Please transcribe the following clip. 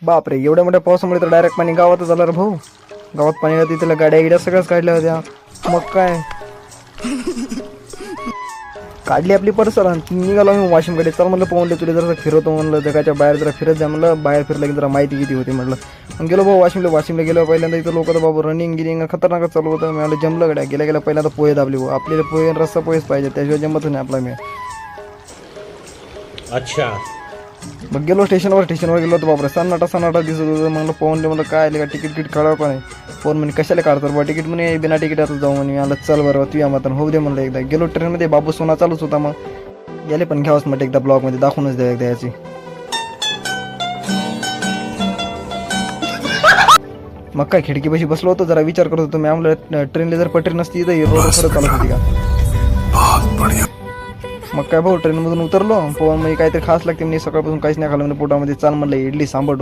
बापरे, एवढ्या मोठ्या पावसामुळे तर डायरेक्ट पाणी गावातच आलं रे भाऊ. गावात पाणी होती, त्याला गाड्या गिड्या सगळ्याच काढल्या होत्या. मग काय काढली आपली पर्सल आणि निघालो मी वाशिमकडे. चल म्हणलं पाहून तुला जरा फिरवतो म्हणलं, जगाच्या बाहेर जरा फिरत जा म्हणलं. बाहेर फिरलं की जरा माहिती किती होती म्हटलं. मग गेलो भाऊ वाशिमला गेलो. पहिल्यांदा इथं लोक तर बाबू रनिंग गिनिंग खतरनाकच चालू होतं. मला जमलं गड्या. गेल्या पहिल्यांदा पोहे दाबली भाऊ. आपल्याला पोहे रस्सा पोहेच पाहिजे, त्याशिवाय जमत नाही आपला. मी अच्छा. मग गेलो स्टेशनवर गेलो होतो बापरे. सन्नाटा दिसत होतं. म्हणलं पाहून म्हणलं काय आले का तिकीट काढावं का नाही. फोन म्हणे कशाला काढतात बा तिकीट म्हणे, बिना तिकीटाचं जाऊ म्हणे. मला चल बरं तू या मात्र होऊ दे म्हणलं. एकदा गेलो ट्रेनमध्ये, बाबू सोना चालूच होता. मग गेले पण घ्यावंच म्हटलं एकदा ब्लॉगमध्ये दाखवूनच द्या एकदा याची. मग काय खिडकीपाशी बसलो होतो, जरा विचार करत होतो मी. आम्हाला ट्रेनला जर पटरी नसती तर रोड खरं चालत होती का. मग काय भाऊ ट्रेनमधून उतरलो. पोहन म्हणजे काहीतरी खास लागते म्हणजे, सकाळपासून काहीच नाही खाल्लं म्हणजे पोटामध्ये. चाल म्हणलं इडली सांबर